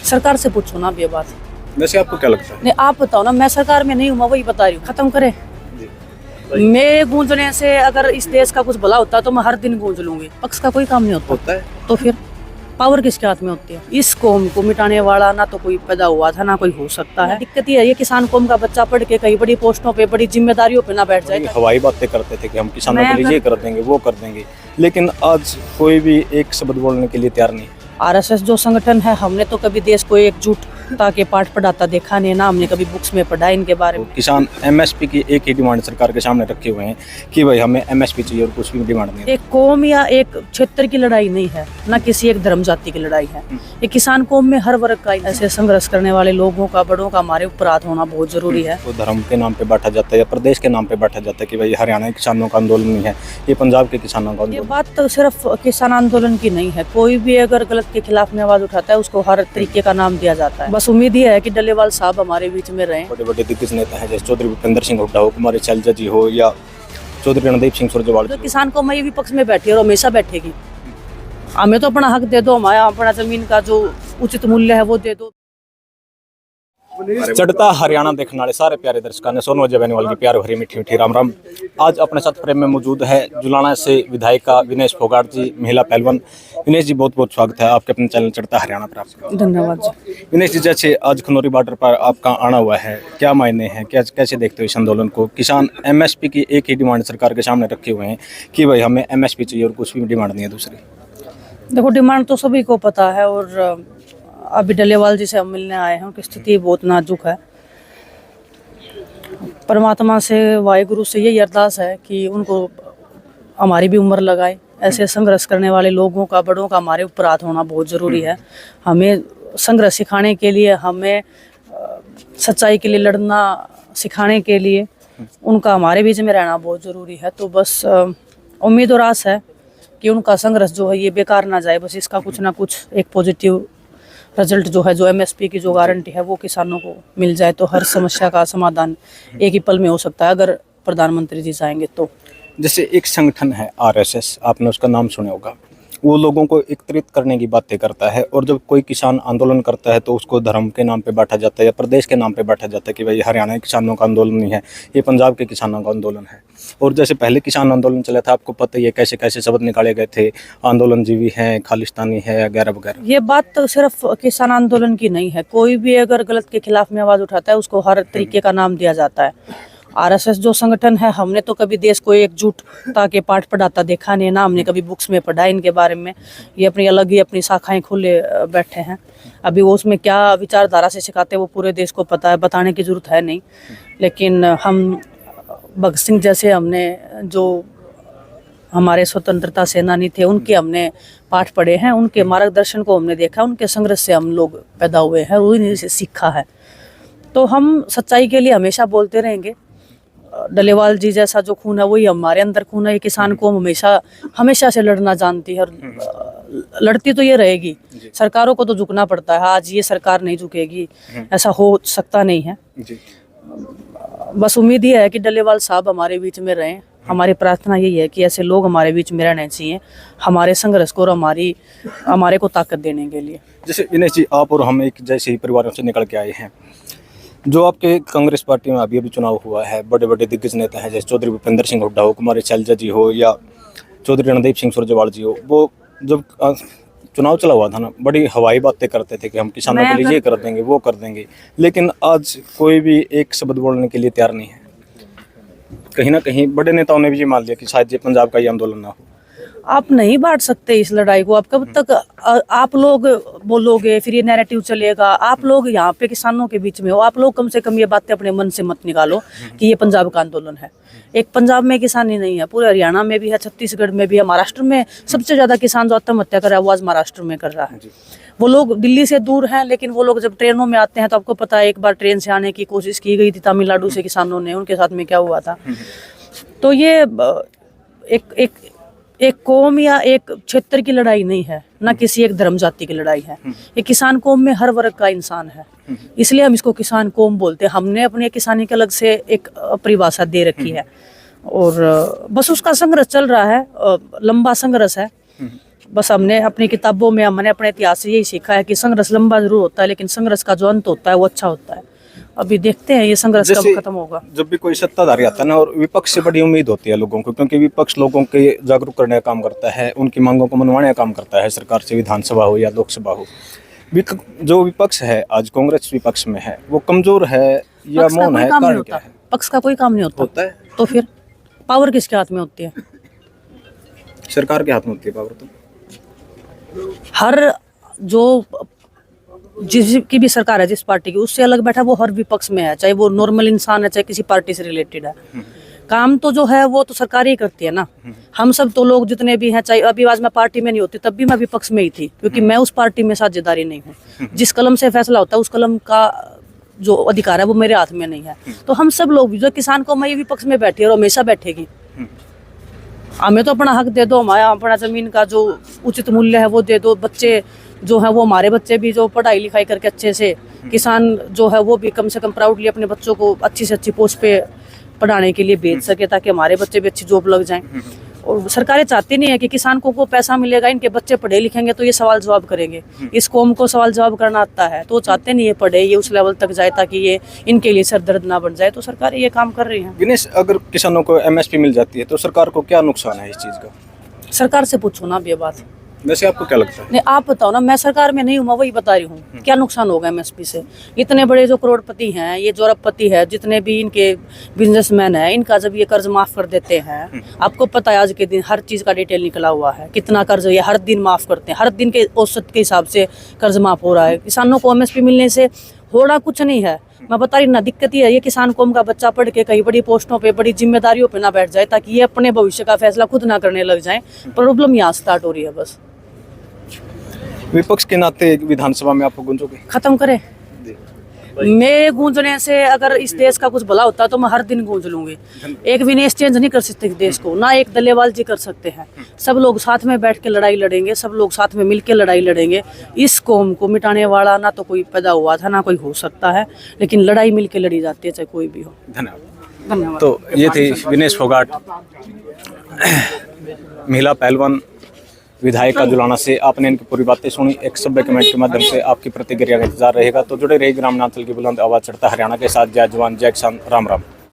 सरकार से पूछो ना अब ये बात। वैसे आपको क्या लगता है? नहीं आप बताओ ना, मैं सरकार में नहीं हूँ, मैं वही बता रही हूँ, खत्म करें। मेरे गूंजने से अगर इस देश का कुछ भला होता तो मैं हर दिन गूंज लूंगी। पक्ष का कोई काम नहीं होता है तो फिर पावर किसके हाथ में होती है? इस कौम को मिटाने वाला ना तो कोई पैदा हुआ था ना कोई हो सकता है। दिक्कत ये है, ये किसान कौम का बच्चा पढ़ के कहीं बड़ी पोस्टों पे बड़ी जिम्मेदारियों पे ना बैठ जाए। हवाई बातें करते थे कि हम किसानों के लिए ये कर देंगे वो कर देंगे, लेकिन आज कोई भी एक शब्द बोलने के लिए तैयार नहीं है। आरएसएस जो संगठन है, हमने तो कभी देश को एकजुटता के पाठ पढ़ाता देखा नहीं ना, हमने कभी बुक्स में पढ़ा इनके बारे में। किसान एमएसपी की एक ही डिमांड सरकार के सामने रखे हुए हैं कि भाई हमें एमएसपी चाहिए और कुछ भी डिमांड नहीं है। एक कौम या एक क्षेत्र की लड़ाई नहीं है, ना किसी एक धर्म जाति की लड़ाई है। ये किसान कौम में हर वर्ग का ऐसे संघर्ष करने वाले लोगों का, बड़ों का हमारे ऊपर हाथ होना बहुत जरूरी है। तो धर्म के नाम पे बांटा जाता है या प्रदेश के नाम पे बांटा जाता है कि भाई हरियाणा के किसानों का आंदोलन नहीं है, ये पंजाब के किसानों का ये आंदोलन। बात तो सिर्फ किसान आंदोलन की नहीं है, कोई भी अगर गलत के खिलाफ में आवाज उठाता है उसको हर तरीके का नाम दिया जाता है। बस उम्मीद ये है कि डल्लेवाल साहब हमारे बीच में रहें। बड़े बड़े दिग्गज नेता हैं जैसे चौधरी भूपेंद्र सिंह हुड्डा हो, कुमारी शैलजा जी हो या चौधरी रणदीप सिंह सुरजेवाला जो जी किसान को मैं विपक्ष में बैठी और हमेशा बैठेगी। हमें तो अपना हक दे दो, हमारा अपना जमीन का जो उचित मूल्य है वो दे दो। चढ़ता हरियाणा देखने वाले सारे प्यारे दर्शकों ने सोनू अजय बेनीवाल की प्यार भरी मीठी मीठी राम राम। आज अपने साथ फ्रेम में मौजूद है जुलाना से विधायिका विनेश फोगाट जी, महिला पहलवान। विनेश जी बहुत बहुत स्वागत है आपके अपने चैनल चढ़ता हरियाणा पर आपका। धन्यवाद जी। विनेश जी, जैसे आज खनौरी बॉर्डर पर आपका आना हुआ है, क्या मायने हैं, क्या कैसे देखते हो इस आंदोलन को? किसान एमएसपी की एक ही डिमांड सरकार के सामने रखे हुए हैं कि भाई हमें एमएसपी चाहिए और कुछ भी डिमांड नहीं है दूसरी। देखो, डिमांड तो सभी को पता है और अभी डल्लेवाल जी से हम मिलने आए हैं, उनकी स्थिति बहुत नाजुक है। परमात्मा से, वाहिगुरु से यही अरदास है कि उनको हमारी भी उम्र लगाए। ऐसे संघर्ष करने वाले लोगों का, बड़ों का हमारे ऊपर हाथ होना बहुत ज़रूरी है। हमें संघर्ष सिखाने के लिए, हमें सच्चाई के लिए लड़ना सिखाने के लिए उनका हमारे बीच में रहना बहुत ज़रूरी है। तो बस उम्मीद और आस है कि उनका संघर्ष जो है ये बेकार ना जाए। बस इसका कुछ ना कुछ एक पॉजिटिव रिजल्ट जो है, जो एमएसपी की जो गारंटी है वो किसानों को मिल जाए तो हर समस्या का समाधान एक ही पल में हो सकता है, अगर प्रधानमंत्री जी चाहेंगे तो। जैसे एक संगठन है आरएसएस, आपने उसका नाम सुना होगा, वो लोगों को एकत्रित करने की बातें करता है और जब कोई किसान आंदोलन करता है तो उसको धर्म के नाम पे बांटा जाता है या प्रदेश के नाम पे बांटा जाता है कि भाई हरियाणा के किसानों का आंदोलन नहीं है, ये पंजाब के किसानों का आंदोलन है। और जैसे पहले किसान आंदोलन चला था, आपको पता ही है कैसे कैसे शब्द निकाले गए थे, आंदोलन जीवी हैं, खालिस्तानी है वगैरह वगैरह। ये बात तो सिर्फ किसान आंदोलन की नहीं है, कोई भी अगर गलत के खिलाफ में आवाज उठाता है उसको हर तरीके का नाम दिया जाता है। आरएसएस जो संगठन है, हमने तो कभी देश को एकजुटता के पाठ पढ़ाता देखा नहीं ना, हमने कभी बुक्स में पढ़ा इनके बारे में। ये अपनी अलग ही अपनी शाखाएं खोले बैठे हैं। अभी वो उसमें क्या विचारधारा से सिखाते हैं वो पूरे देश को पता है, बताने की जरूरत है नहीं। लेकिन हम भगत सिंह जैसे, हमने जो हमारे स्वतंत्रता सेनानी थे उनके हमने पाठ पढ़े हैं, उनके मार्गदर्शन को हमने देखा, उनके संघर्ष से हम लोग पैदा हुए हैं, उन्हीं से सीखा है। तो हम सच्चाई के लिए हमेशा बोलते रहेंगे। डल्लेवाल जी जैसा जो खून है वही हमारे अंदर खून है। ये किसान को हमेशा हमेशा से लड़ना जानती है और लड़ती तो ये रहेगी। सरकारों को तो झुकना पड़ता है, आज ये सरकार नहीं झुकेगी, ऐसा हो सकता नहीं है। बस उम्मीद ये है कि डल्लेवाल साहब हमारे बीच में रहें। हमारी प्रार्थना यही है कि ऐसे लोग हमारे बीच में रहने चाहिए, हमारे संघर्ष को और हमारे को ताकत देने के लिए। जैसे विनेश जी, आप और हम एक जैसे ही परिवारों से निकल के आए हैं। जो आपके कांग्रेस पार्टी में अभी चुनाव हुआ है, बड़े बड़े दिग्गज नेता हैं जैसे चौधरी भूपेंद्र सिंह हुड्डा हो, कुमारी शैलजा जी हो या चौधरी रणदीप सिंह सुरजेवाला जी हो, वो जब चुनाव चला हुआ था ना, बड़ी हवाई बातें करते थे कि हम किसानों के लिए ये कर देंगे वो कर देंगे, लेकिन आज कोई भी एक शब्द बोलने के लिए तैयार नहीं है। कहीं ना कहीं बड़े नेताओं ने भी ये मान लिया कि शायद ये पंजाब का ये आंदोलन ना हो। आप नहीं बांट सकते इस लड़ाई को। आप कब तक आप लोग बोलोगे, फिर ये नैरेटिव चलेगा। आप लोग यहाँ पे किसानों के बीच में हो, आप लोग कम से कम ये बातें अपने मन से मत निकालो कि ये पंजाब का आंदोलन है। एक पंजाब में किसान ही नहीं है, पूरे हरियाणा में भी है, छत्तीसगढ़ में भी है, महाराष्ट्र में सबसे ज्यादा किसान जो आत्महत्या कर रहा है वो आज महाराष्ट्र में कर रहा है। वो लोग दिल्ली से दूर हैं, लेकिन वो लोग जब ट्रेनों में आते हैं तो आपको पता है, एक बार ट्रेन से आने की कोशिश की गई थी तमिलनाडु से किसानों ने, उनके साथ में क्या हुआ था। तो ये एक कौम या एक क्षेत्र की लड़ाई नहीं है, ना किसी एक धर्म जाति की लड़ाई है। ये किसान कौम में हर वर्ग का इंसान है, इसलिए हम इसको किसान कौम बोलते हैं। हमने अपने किसानी के अलग से एक परिभाषा दे रखी है और बस उसका संघर्ष चल रहा है, लंबा संघर्ष है। बस हमने अपनी किताबों में, हमने अपने इतिहास से यही सीखा है कि संघर्ष लंबा जरूर होता है, लेकिन संघर्ष का जो अंत होता है वो अच्छा होता है। अभी देखते हैं ये संघर्ष कब खत्म होगा। जब भी कोई सत्ताधारी आता है ना, और विपक्ष से बड़ी उम्मीद होती है लोगों को, क्योंकि विपक्ष लोगों के जागरूक करने का काम करता है, उनकी मांगों को मनवाने का काम करता है, सरकार से, विधानसभा हो या लोकसभा हो। जो विपक्ष है आज, कांग्रेस विपक्ष में है, वो कमजोर है या मौन है, कारण क्या है? पक्ष का कोई काम नहीं होता है तो फिर पावर किसके हाथ में होती है? सरकार के हाथ में होती है पावर। तो हर जो जिसकी भी सरकार है, जिस पार्टी की, उससे अलग बैठा वो हर विपक्ष में है, चाहे वो नॉर्मल इंसान है, चाहे किसी पार्टी से रिलेटेड है। काम तो जो है वो तो सरकार ही करती है ना। हम सब तो लोग जितने भी हैं, चाहे अभी आज मैं पार्टी में नहीं होती तब भी मैं विपक्ष में ही थी, क्योंकि मैं उस पार्टी में साझेदारी नहीं हूँ। जिस कलम से फैसला होता है उस कलम का जो अधिकार है वो मेरे हाथ में नहीं है। तो हम सब लोग, जो किसान को मैं विपक्ष में बैठी और हमेशा बैठेगी, हमें तो अपना हक दे दो, हमारा अपना जमीन का जो उचित मूल्य है वो दे दो। बच्चे जो है वो, हमारे बच्चे भी जो पढ़ाई लिखाई करके अच्छे से, किसान जो है वो भी कम से कम प्राउडली अपने बच्चों को अच्छी से अच्छी पोस्ट पे पढ़ाने के लिए भेज सके, ताकि हमारे बच्चे भी अच्छी जॉब लग जाएं। और सरकारें चाहती नहीं है कि किसान को पैसा मिलेगा, इनके बच्चे पढ़े लिखेंगे तो ये सवाल जवाब करेंगे। इस कौम को सवाल जवाब करना आता है, तो चाहते नहीं है पढ़े, ये उस लेवल तक जाए ताकि ये इनके लिए सर दर्द ना बन जाए। तो सरकारें ये काम कर रही हैं। दिनेश, अगर किसानों को एमएसपी मिल जाती है तो सरकार को क्या नुकसान है इस चीज़ का? सरकार से पूछो ना अब ये बात। वैसे आपको क्या लगता है? नहीं, आप बताओ ना, मैं सरकार में नहीं हूँ, मैं वही बता रही हूँ। क्या नुकसान होगा एमएसपी से? इतने बड़े जो करोड़पति हैं, ये जो अरबपति है, जितने भी इनके बिजनेसमैन हैं, इनका जब ये कर्ज माफ कर देते हैं, आपको पता है आज के दिन हर चीज़ का डिटेल निकला हुआ है, कितना कर्ज ये हर दिन माफ करते हैं, हर दिन के औसत के हिसाब से कर्ज माफ हो रहा है। किसानों को एमएसपी मिलने से हो रहा कुछ नहीं है। मैं बता रही ना, दिक्कत ये है, ये किसान कौम का बच्चा पढ़ के कहीं बड़ी पोस्टों पे, बड़ी जिम्मेदारियों पे ना बैठ जाए, ताकि ये अपने भविष्य का फैसला खुद ना करने लग जाए। प्रॉब्लम यहाँ स्टार्ट हो रही है। बस विपक्ष के नाते विधानसभा में आपको गूंजोगे? खत्म करें। मेरे गूंजने से अगर इस देश का कुछ भला होता तो मैं हर दिन गूंज लूंगी। एक विनेश चेंज नहीं कर सकते देश को, ना एक दलेवाल जी कर सकते हैं। सब लोग साथ में बैठ के लड़ाई लड़ेंगे, सब लोग साथ में मिलकर लड़ाई लड़ेंगे। इस कौम को मिटाने वाला ना तो कोई पैदा हुआ था, ना कोई हो सकता है, लेकिन लड़ाई मिलकर लड़ी जाती है, चाहे कोई भी हो। धन्यवाद। धन्यवाद। तो ये थे विनेश फोगाट, महिला पहलवान विधायिका जुलाना से। आपने इनकी पूरी बातें सुनी। एक सभ्य कमेंट के माध्यम से आपकी प्रतिक्रिया का इंतजार रहेगा। तो जुड़े रहिए ग्रामीण अंचल की बुलंद आवाज चढ़ता हरियाणा के साथ। जय जवान जय किसान, राम राम।